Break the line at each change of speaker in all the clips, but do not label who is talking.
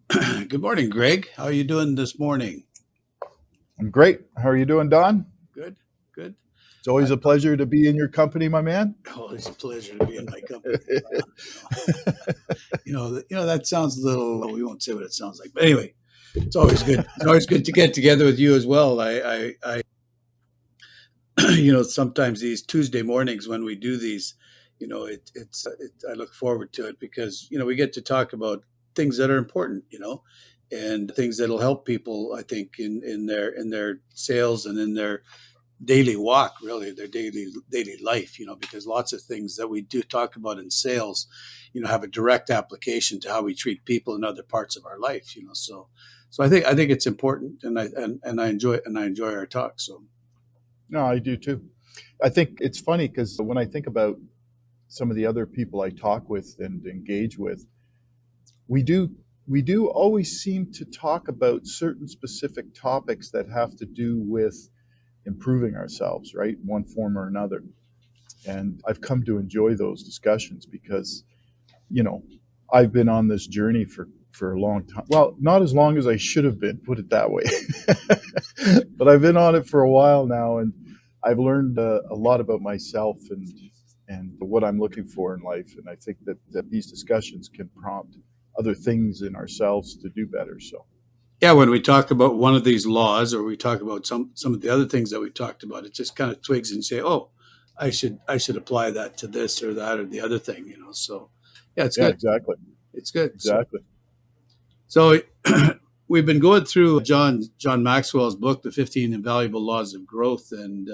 Good morning, Greg. How are you doing this morning?
I'm great. How are you doing, Don?
Good, good.
It's always
I,
a pleasure to be in your company, my man.
oh, it's a pleasure to be in my company. That sounds a little. Well, we won't say what it sounds like, but anyway, it's always good. It's always good to get together with you as well. Sometimes these Tuesday mornings when we do these, I look forward to it because we get to talk about things that are important, and things that'll help people. I think in their sales and in their daily walk, really their daily life, because lots of things that we do talk about in sales, have a direct application to how we treat people in other parts of our life, so I think it's important, and I enjoy our talk. So
No, I do too. I think it's funny because when I think about some of the other people I talk with and engage with, we do we do always seem to talk about certain specific topics that have to do with improving ourselves, right? In one form or another. And I've come to enjoy those discussions because you know, I've been on this journey for a long time. Well, not as long as I should have been, put it that way. But I've been on it for a while now, and I've learned a lot about myself and what I'm looking for in life. And I think that these discussions can prompt other things in ourselves to do better. So,
yeah, when we talk about one of these laws, or we talk about some of the other things that we talked about, it just kind of twigs and say, oh, I should apply that to this or that or the other thing, so yeah, it's
yeah,
good.
exactly,
It's good. So
exactly.
So we've been going through John Maxwell's book, The 15 Invaluable Laws of Growth, and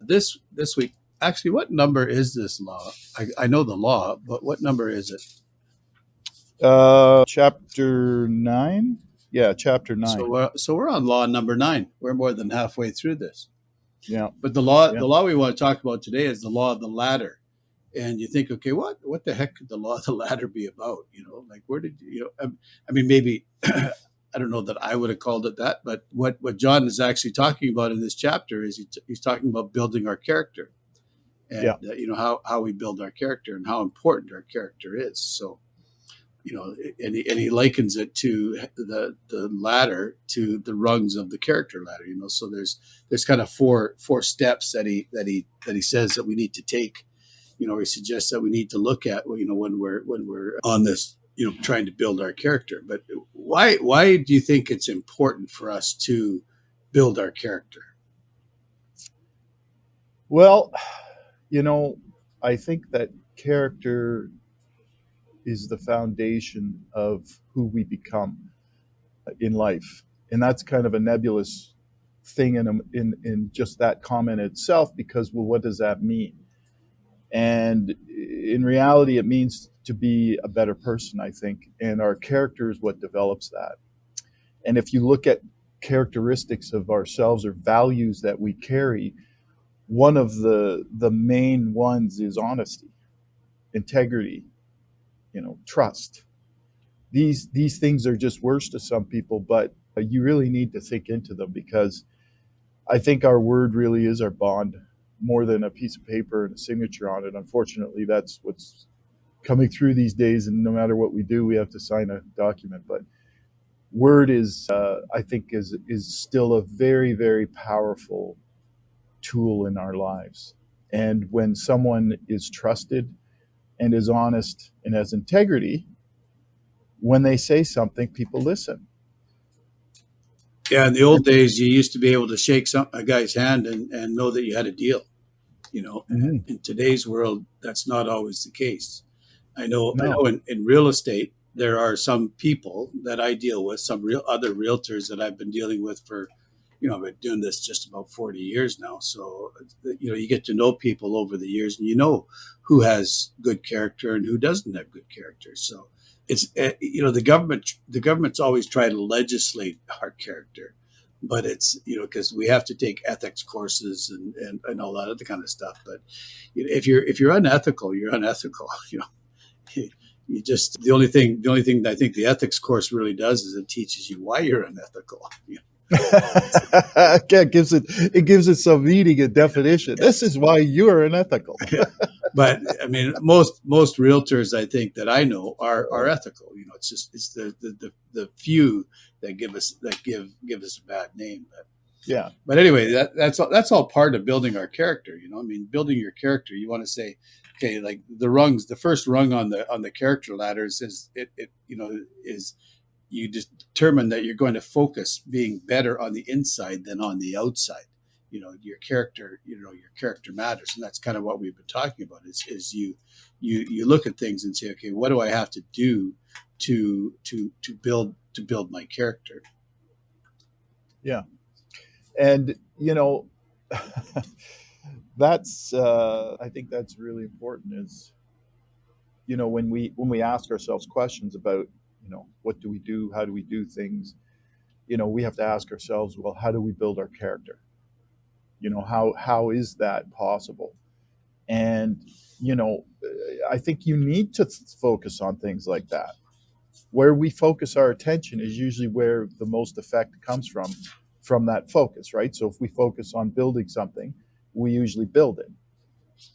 this week, actually, what number is this law? I know the law, but what number is it?
Chapter 9. Yeah, chapter
So
9.
we're on law number 9. We're more than halfway through this.
Yeah,
But the law
yeah.
the law we want to talk about today is the law of the ladder. And you think, okay, what the heck could the law of the ladder be about? Like where did I mean, maybe I don't know that I would have called it that, but what John is actually talking about in this chapter is he's talking about building our character, and
Yeah.
how we build our character and how important our character is. So and he likens it to the ladder, to the rungs of the character ladder. So there's kind of four steps that he says that we need to take. He suggests that we need to look at, when we're on this, trying to build our character. But why do you think it's important for us to build our character?
Well, you know, I think that character is the foundation of who we become in life. And that's kind of a nebulous thing in just that comment itself, because, well, what does that mean? And in reality, it means to be a better person, I think. And our character is what develops that. And if you look at characteristics of ourselves or values that we carry, one of the main ones is honesty, integrity, trust. These things are just words to some people, but you really need to think into them, because I think our word really is our bond, more than a piece of paper and a signature on it. Unfortunately, that's what's coming through these days, and no matter what we do, we have to sign a document. But word is, I think, is still a very, very powerful tool in our lives. And when someone is trusted and is honest and has integrity, when they say something, people listen.
Yeah, in the old days, you used to be able to shake a guy's hand and know that you had a deal.
Hmm.
In today's world, that's not always the case. I know
No.
in real estate, there are some people that I deal with, some real other realtors that I've been dealing with for, I've been doing this just about 40 years now. So, you get to know people over the years, and who has good character and who doesn't have good character. So it's, the government's always trying to legislate our character, but it's, because we have to take ethics courses and all that other kind of stuff. But if you're unethical, you're unethical. You just the only thing that I think the ethics course really does is it teaches you why you're unethical.
Yeah, it gives it some meaning and definition.
Yeah,
This is why you're unethical.
But I mean, most realtors I think that I know are ethical. You know, it's just it's the few that give us a bad name.
Yeah.
But anyway, that's all part of building our character. You know, I mean, building your character. You want to say, okay, like the rungs, the first rung on the character ladder is it you know is you just determine that you're going to focus being better on the inside than on the outside. You know, your character, your character matters. And that's kind of what we've been talking about is you look at things and say, okay, what do I have to do to build my character?
Yeah. And that's I think that's really important is when we ask ourselves questions about what do we do, how do we do things, we have to ask ourselves, well, how do we build our character? How is that possible? And I think you need to focus on things like that. Where we focus our attention is usually where the most effect comes from that focus, right? So if we focus on building something, we usually build it.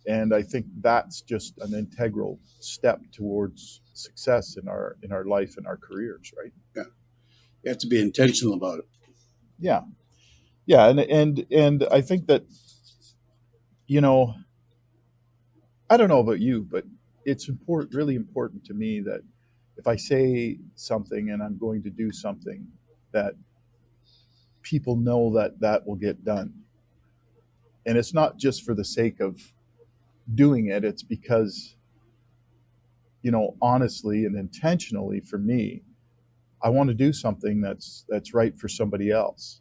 And I think that's just an integral step towards success in our life and our careers, right?
Yeah, you have to be intentional about it.
Yeah. Yeah, and I think that you know I don't know about you, but it's important, really important to me that if I say something and I'm going to do something, that people know that that will get done. And it's not just for the sake of doing it, it's because, honestly and intentionally for me, I want to do something that's right for somebody else.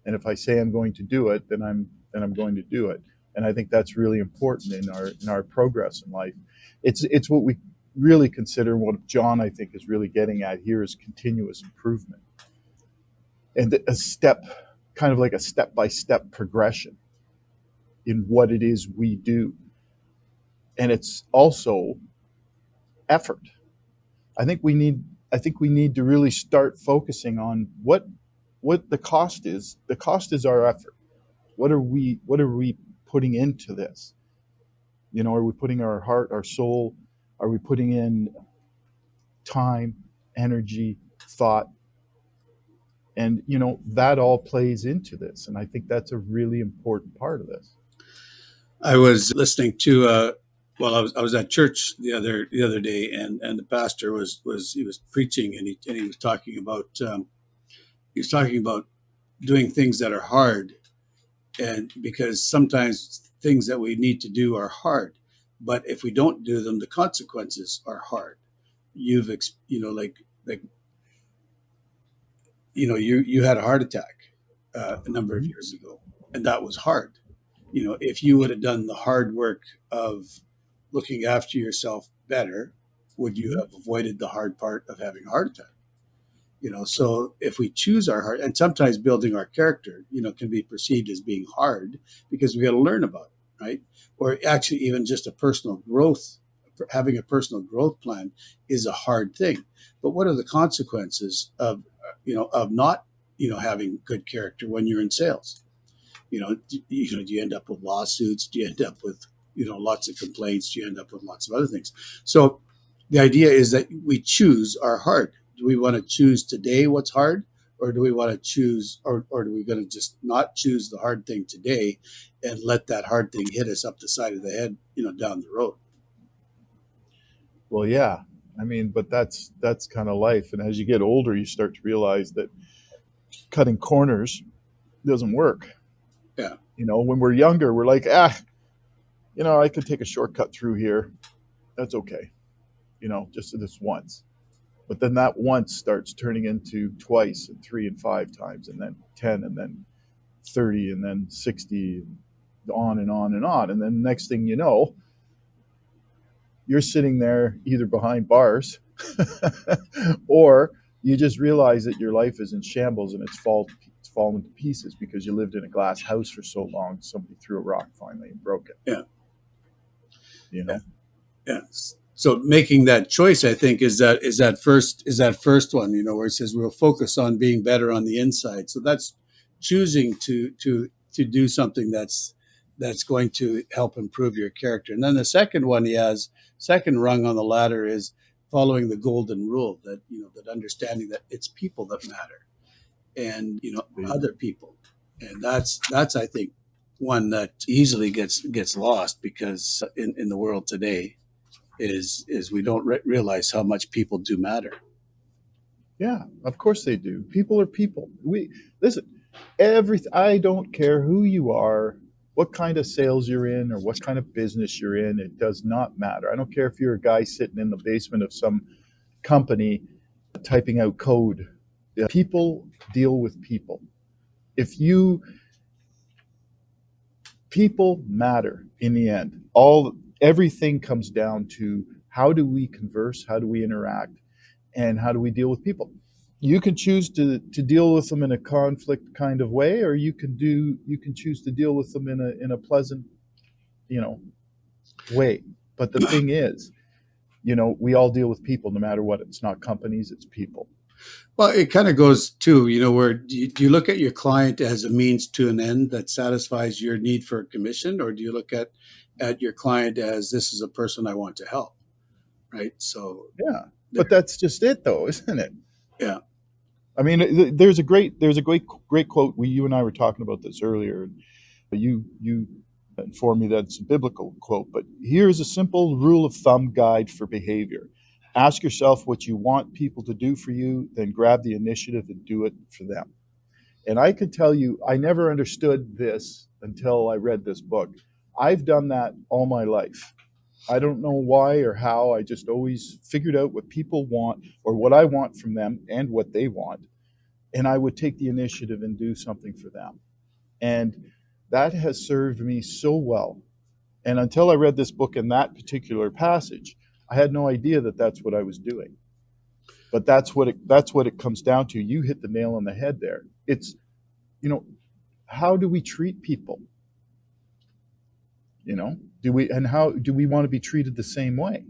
And if I say I'm going to do it, then I'm going to do it. And I think that's really important in our progress in life. It's what we really consider, what John I think is really getting at here, is continuous improvement, and a step, kind of like a step by step progression in what it is we do. And it's also effort. I think we need I think we need to really start focusing on what the cost is. The cost is our effort. What are we putting into this? Are we putting our heart, our soul? Are we putting in time, energy, thought? And that all plays into this, and I think that's a really important part of this.
I was listening to well, I was at church the other day, and the pastor was he was preaching, and he was talking about doing things that are hard, and because sometimes things that we need to do are hard, but if we don't do them, the consequences are hard. Like you had a heart attack a number of
Mhm.
years ago, and that was hard. If you would have done the hard work of looking after yourself better, would you
Mhm.
have avoided the hard part of having a heart attack? So if we choose our heart, and sometimes building our character, can be perceived as being hard because we got to learn about it, right? Or actually, even just a personal growth, having a personal growth plan is a hard thing. But what are the consequences of not, having good character when you're in sales? Do you end up with lawsuits? Do you end up with, lots of complaints? Do you end up with lots of other things? So the idea is that we choose our heart. Do we want to choose today what's hard? Or do we want to choose, or do we going to just not choose the hard thing today and let that hard thing hit us up the side of the head, down the road?
Well, yeah, I mean, but that's kind of life. And as you get older, you start to realize that cutting corners doesn't work.
Yeah.
When we're younger, we're like, I could take a shortcut through here. That's okay. Just this once. But then that once starts turning into twice and three and five times, and then 10, and then 30, and then 60, and on and on and on. And then next thing you know, you're sitting there either behind bars or you just realize that your life is in shambles and it's fallen to pieces because you lived in a glass house for so long. Somebody threw a rock finally and broke it.
Yeah.
You
Yeah.
know.
Yeah. So making that choice, I think, is that first one, where it says we'll focus on being better on the inside. So that's choosing to do something that's going to help improve your character. And then the second one he has, second rung on the ladder, is following the golden rule, that that understanding that it's people that matter, and other people. And that's I think one that easily gets lost, because in the world today is we don't realize how much people do matter.
Yeah, of course they do. People are people. We listen. I don't care who you are, what kind of sales you're in, or what kind of business you're in. It does not matter. I don't care if you're a guy sitting in the basement of some company typing out code. People deal with people. If you People matter in the end. Everything comes down to how do we converse, how do we interact, and how do we deal with people. You can choose to deal with them in a conflict kind of way, or you can choose to deal with them in a pleasant, you know, way. But the thing is, we all deal with people no matter what. It's not companies, it's people.
Well, it kind of goes to, where do you look at your client as a means to an end that satisfies your need for a commission, or do you look at your client as, this is a person I want to help, right? So
Yeah. But
there,
that's just it though, isn't it?
yeah,
I mean, there's a great quote. You and I were talking about this earlier. You informed me that it's a biblical quote, but here's a simple rule of thumb guide for behavior. Ask yourself what you want people to do for you, then grab the initiative and do it for them. And I can tell you, I never understood this until I read this book. I've done that all my life. I don't know why or how. I just always figured out what people want or what I want from them and what they want. And I would take the initiative and do something for them. And that has served me so well. And until I read this book in that particular passage, I had no idea that that's what I was doing. But that's what it comes down to. You hit the nail on the head there. It's, you know, how do we treat people? Do we and how do we want to be treated the same way?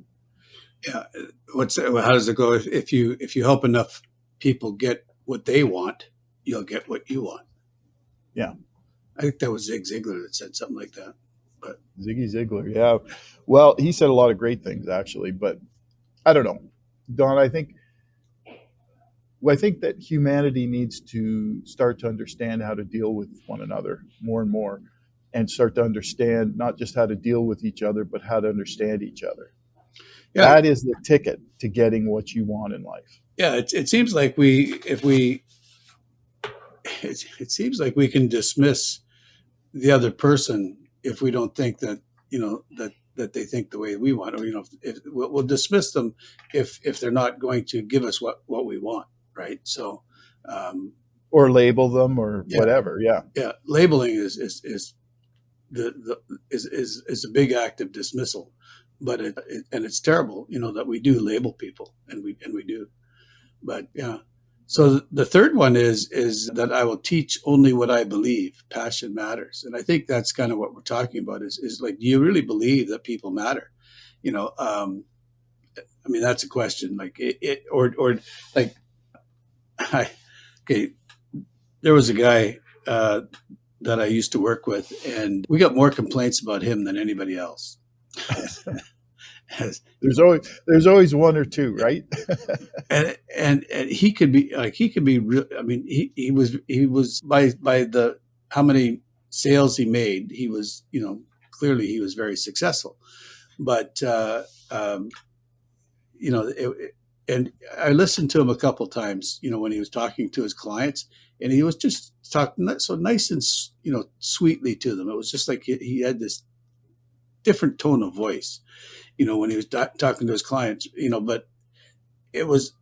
yeah. How does it go? If you help enough people get what they want, you'll get what you want.
Yeah,
I think that was Zig Ziglar that said something like that. But
Ziggy Ziglar. Yeah, well, he said a lot of great things actually, but I don't know, Don. I think that humanity needs to start to understand how to deal with one another more and more, and start to understand not just how to deal with each other, but how to understand each other.
yeah,
That is the ticket to getting what you want in life.
yeah. It seems like it seems like we can dismiss the other person if we don't think that that they think the way we want, or if we'll dismiss them if they're not going to give us what we want, right? So um,
Or label them or
yeah,
whatever. Yeah.
yeah, labeling is is a big act of dismissal, but and it's terrible, that we do label people, and we do. But yeah. So the third one is that I will teach only what I believe. Passion matters, and I think that's kind of what we're talking about. Is like, do you really believe that people matter? You know, I mean, that's a question. Like or like, I, okay, there was a guy that I used to work with, and we got more complaints about him than anybody else.
There's always one or two, right?
And he could be like, he could be real. I mean, he was by the how many sales he made, he was, clearly he was very successful. But and I listened to him a couple times, when he was talking to his clients, and he was just talking so nice and sweetly to them. It was just like he had this different tone of voice, when he was talking to his clients, but it was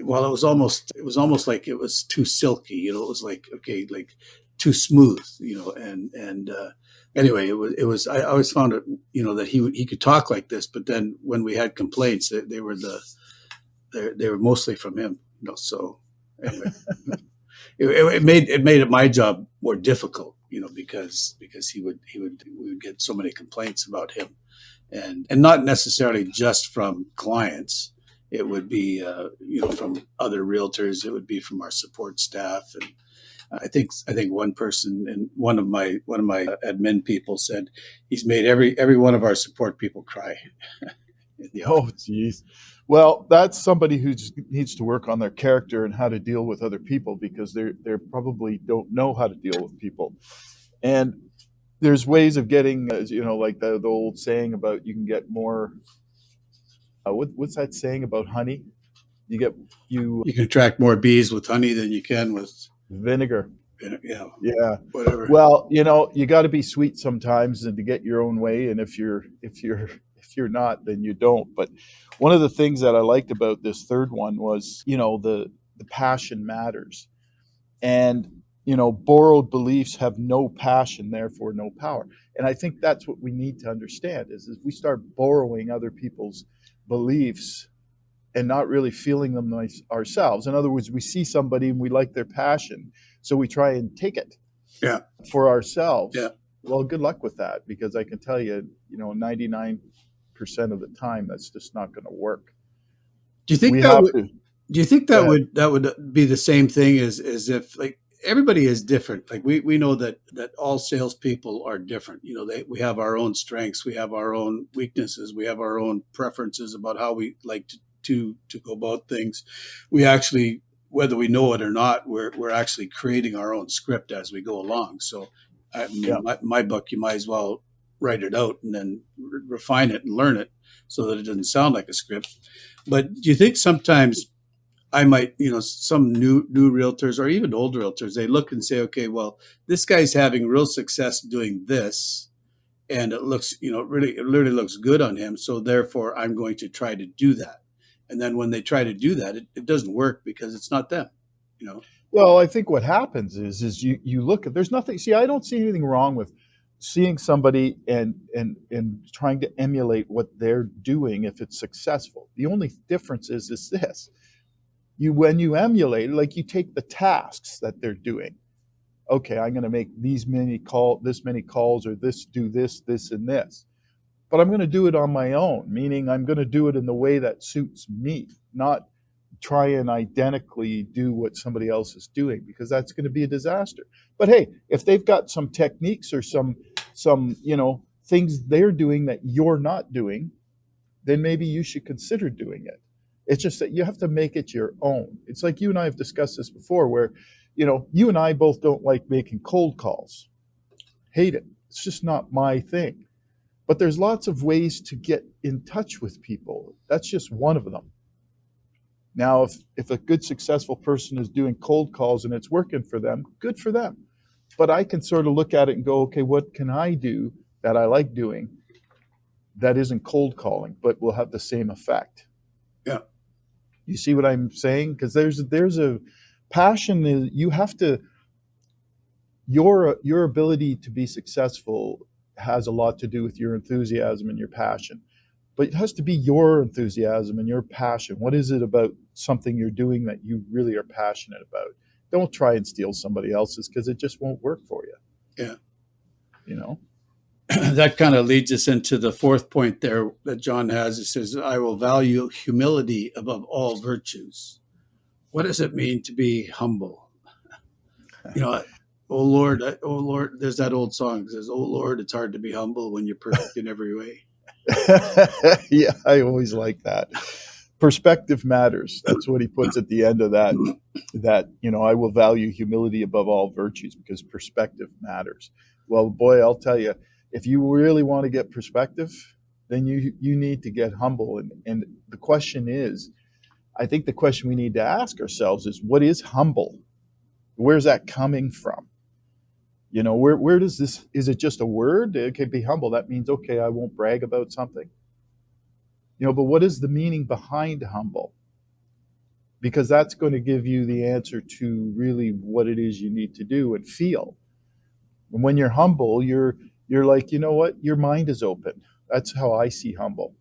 well, it was almost like it was too silky, it was like, okay, like too smooth, and anyway, it was I always found it, that he could talk like this, but then when we had complaints, they were mostly from him, so anyway, it made my job more difficult, because we would get so many complaints about him, and not necessarily just from clients. It would be from other realtors. It would be from our support staff, I think one person and one of my admin people said he's made every one of our support people cry in the
Oh,
office.
geez. Well, that's somebody who just needs to work on their character and how to deal with other people because they probably don't know how to deal with people. And there's ways of getting, like the old saying about you can get more. What's that saying about honey? You get you
You can attract more bees with honey than you can with,
vinegar. Yeah.
whatever.
Well, you got to be sweet sometimes and to get your own way. And if you're not, then you don't. But one of the things that I liked about this third one was, the passion matters. And borrowed beliefs have no passion, therefore no power. And I think that's what we need to understand is we start borrowing other people's beliefs and not really feeling them ourselves. In other words, we see somebody and we like their passion, so we try and take it
Yeah,
for
yeah.
ourselves. Well, good luck with that because I can tell you, 99% of the time that's just not going to work.
Do you think
We
that
have
would
to
Do you think
go
that
ahead.
would be the same thing as if, like, everybody is different? Like, we know that all salespeople are different. We have our own strengths, we have our own weaknesses, we have our own preferences about how we like to go about things. We actually, whether we know it or not, we're actually creating our own script as we go along. So, I
Yeah.
mean, my book, you might as well write it out and then refine it and learn it so that it doesn't sound like a script. But do you think sometimes I might, some new realtors or even old realtors, they look and say, okay, well, this guy's having real success doing this, and it looks, it really looks good on him. So therefore, I'm going to try to do that. And then when they try to do that, it doesn't work because it's not them. You know,
Well, I think what happens is you look at there's nothing. See, I don't see anything wrong with seeing somebody and trying to emulate what they're doing if it's successful. The only difference is this: you when you emulate, like you take the tasks that they're doing. Okay, I'm going to make this many calls, or do this, and this. But I'm going to do it on my own, meaning I'm going to do it in the way that suits me, not try and identically do what somebody else is doing because that's going to be a disaster. But hey, if they've got some techniques or some things they're doing that you're not doing, then maybe you should consider doing it. It's just that you have to make it your own. It's like you and I have discussed this before where you and I both don't like making cold calls. Hate it. It's just not my thing. But there's lots of ways to get in touch with people. That's just one of them. Now, if a good, successful person is doing cold calls and it's working for them, good for them. But I can sort of look at it and go, okay, what can I do that I like doing that isn't cold calling, but will have the same effect?
yeah,
You see what I'm saying? Because there's a passion. You have to your ability to be successful has a lot to do with your enthusiasm and your passion. But it has to be your enthusiasm and your passion. What is it about something you're doing that you really are passionate about? Don't try and steal somebody else's because it just won't work for you.
yeah.
You know.
That kind of leads us into the fourth point there that John has. It says, "I will value humility above all virtues." What does it mean to be humble? You know, oh Lord, there's that old song that says, "Oh Lord, it's hard to be humble when you're perfect in every way."
Yeah, I always like that. Perspective matters. That's what he puts at the end of that. That I will value humility above all virtues because perspective matters. Well, boy, I'll tell you, if you really want to get perspective, then you need to get humble. And the question is, I think the question we need to ask ourselves is, what is humble? Where's that coming from? Where does this? Is it just a word? It could be humble. That means okay, I won't brag about something. But what is the meaning behind humble? Because that's going to give you the answer to really what it is you need to do and feel. And when you're humble, you're like, you know what? Your mind is open. That's how I see humble.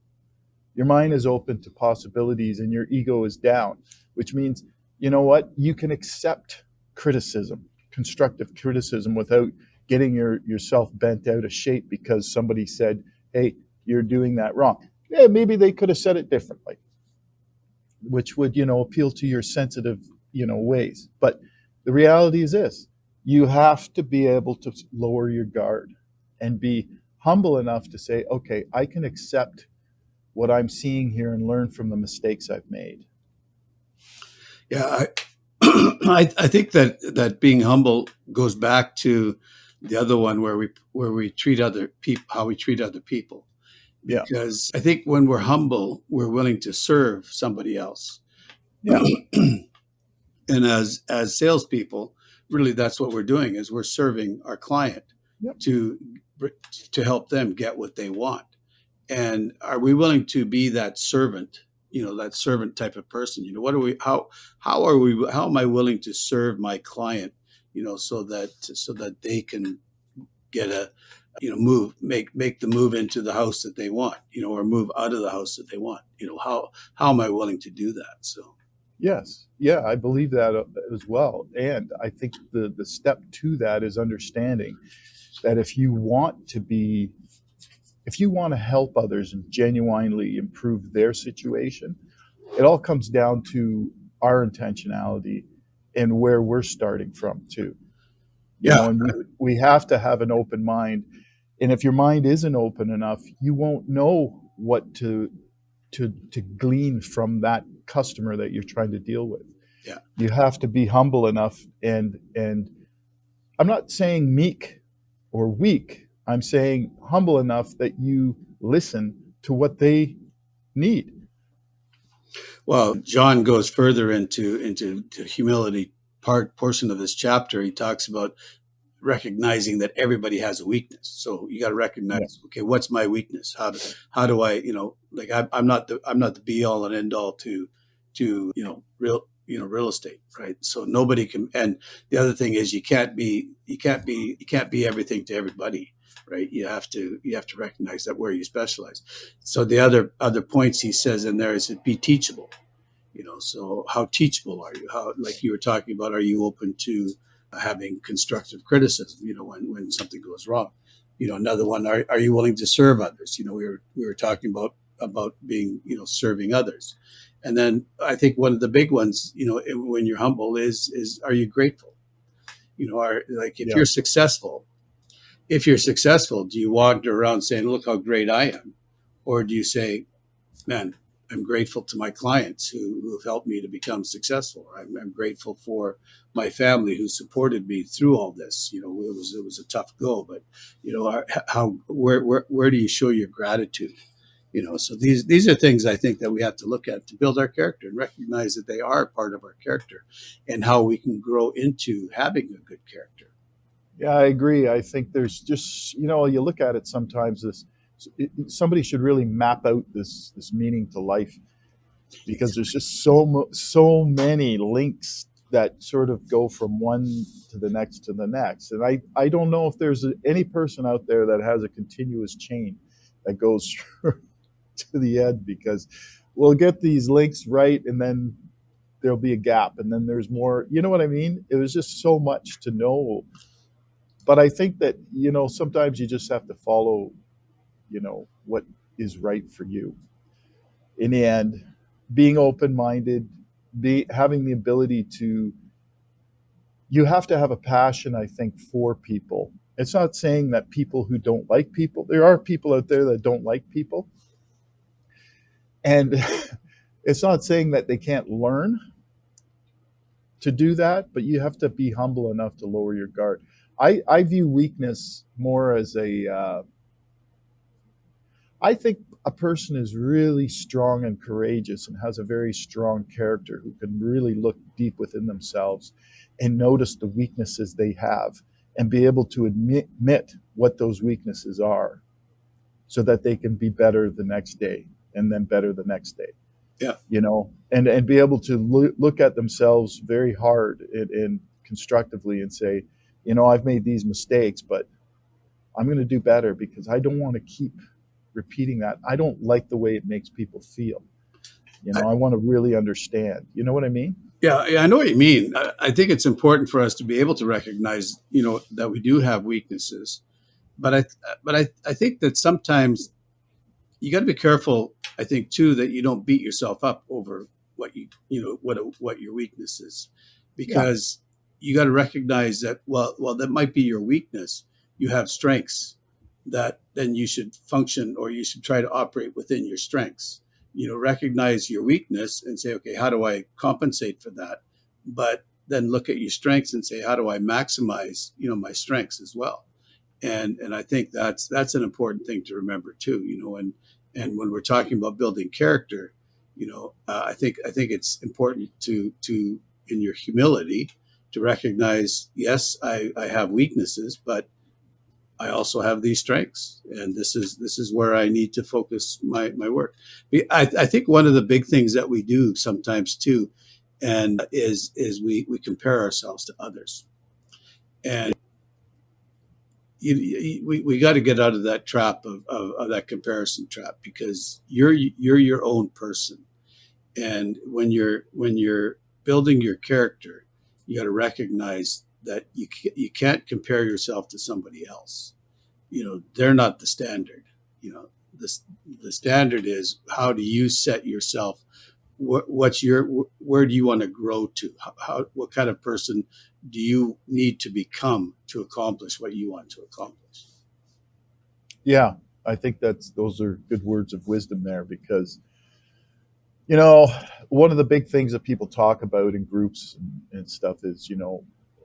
Your mind is open to possibilities and your ego is down, which means, you know what? You can accept criticism, constructive criticism, without getting yourself bent out of shape because somebody said, hey, you're doing that wrong. Yeah, maybe they could have said it differently, which would, appeal to your sensitive, ways. But the reality is this. You have to be able to lower your guard and be humble enough to say, okay, I can accept what I'm seeing here and learn from the mistakes I've made.
Yeah, I think that being humble goes back to the other one where we treat other people, how we treat other people.
Yeah.
Because I think when we're humble, we're willing to serve somebody else.
Yeah.
And as salespeople, really that's what we're doing is we're serving our client
Yep.
to help them get what they want. And are we willing to be that servant, that servant type of person? What are we, how am I willing to serve my client, so that they can get a, make the move into the house that they want, or move out of the house that they want. How am I willing to do that? So
Yes. Yeah, I believe that as well. And I think the step to that is understanding that if you want to help others and genuinely improve their situation, it all comes down to our intentionality and where we're starting from too.
yeah,
And we have to have an open mind. And if your mind isn't open enough, you won't know what to glean from that customer that you're trying to deal with.
yeah.
You have to be humble enough, and I'm not saying meek or weak. I'm saying humble enough that you listen to what they need.
Well, John goes further into the humility portion of this chapter. He talks about recognizing that everybody has a weakness. So you got to
Yeah.
recognize, okay, what's my weakness? How do I, like I'm not the be all and end all to real estate, right? So nobody can. And the other thing is you can't be everything to everybody, right? You have to recognize that where you specialize. So the other points he says in there is to be teachable. So how teachable are you? How, like you were talking about, are you open to having constructive criticism, when something goes wrong? Another one, are you willing to serve others? We were talking about being, serving others. And then I think one of the big ones, when you're humble is are you grateful? Are, like,
Yeah.
if you're successful, do you walk around saying, look how great I am? Or do you say, man, I'm grateful to my clients who have helped me to become successful. I'm grateful for my family who supported me through all this. It was a tough go, but how where do you show your gratitude? So these are things I think that we have to look at to build our character and recognize that they are part of our character, and how we can grow into having a good character.
Yeah, I agree. I think there's just, you look at it sometimes, somebody should really map out this meaning to life, because there's just so many links that sort of go from one to the next to the next. And I don't know if there's any person out there that has a continuous chain that goes to the end, because we'll get these links right, and then there'll be a gap, and then there's more. You know what I mean? It was just so much to know. But I think that, sometimes you just have to follow, what is right for you. In the end, being open minded, be having the ability to, you have to have a passion, I think, for people. It's not saying that people who don't like people, there are people out there that don't like people. And it's not saying that they can't learn to do that, but you have to be humble enough to lower your guard. I view weakness more as I think a person is really strong and courageous and has a very strong character, who can really look deep within themselves and notice the weaknesses they have and be able to admit what those weaknesses are, so that they can be better the next day, and then better the next day.
Yeah,
And be able to look at themselves very hard and constructively and say, I've made these mistakes, but I'm going to do better, because I don't want to keep repeating that. I don't like the way it makes people feel. I want to really understand. You know what I mean?
yeah, I know what you mean. I think it's important for us to be able to recognize, that we do have weaknesses. But I think that sometimes you got to be careful. I think too that you don't beat yourself up over what what your weakness is,
Yeah.
because you got to recognize that, well, that might be your weakness. You have strengths that then you should function, or you should try to operate within your strengths. Recognize your weakness and say, okay, how do I compensate for that? But then look at your strengths and say, how do I maximize, my strengths as well? And I think that's an important thing to remember too. And when we're talking about building character, I think it's important to in your humility to recognize, yes, I have weaknesses, but I also have these strengths, and this is where I need to focus my work. I think one of the big things that we do sometimes too, and is we compare ourselves to others, and we got to get out of that trap of that comparison trap, because you're your own person, and when you're building your character, you got to recognize that you can't compare yourself to somebody else. They're not the standard. The, the standard is, how do you set yourself, where do you want to grow to, what kind of person do you need to become to accomplish what you want to accomplish.
Yeah, I think those are good words of wisdom there, because you know one of the big things that people talk about in groups and stuff is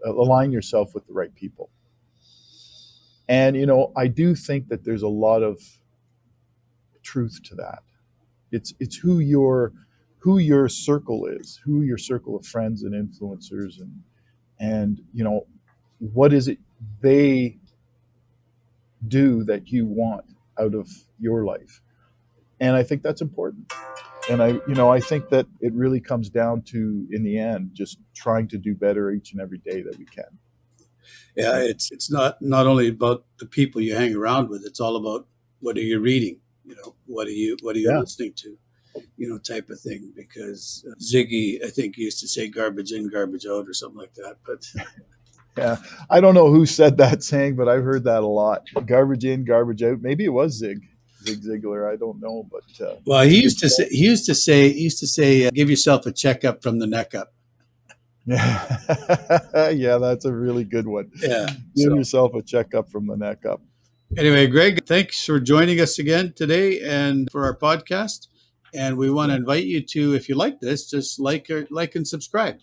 align yourself with the right people. And I do think that there's a lot of truth to that. It's who your circle is, who your circle of friends and influencers, and what is it they do that you want out of your life. And I think that's important. And I think that it really comes down to, in the end, just trying to do better each and every day that we can.
Yeah, it's not only about the people you hang around with. It's all about, what are you reading, what are you
Yeah.
listening to, type of thing. Because Ziggy, I think, used to say garbage in, garbage out, or something like that. But
Yeah. I don't know who said that saying, but I've heard that a lot. Garbage in, garbage out. Maybe it was Zig Ziglar. I don't know, but
well,
it's
he
a good
used to say, give yourself a checkup from the neck up.
yeah. Yeah, that's a really good one.
Yeah.
Give
So
yourself a checkup from the neck up.
anyway, Greg, thanks for joining us again today and for our podcast. And we want to
Yeah.
invite you to, if you like this, just like and subscribe.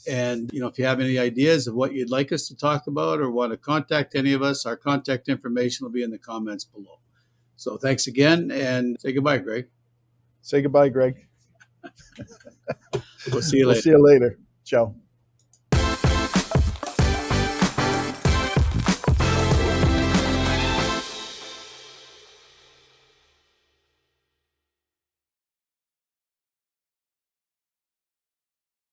And if you have any ideas of what you'd like us to talk about, or want to contact any of us, our contact information will be in the comments below. So thanks again, and say goodbye, Greg.
Say goodbye, Greg.
We'll see you
We'll
later.
see you later. Ciao.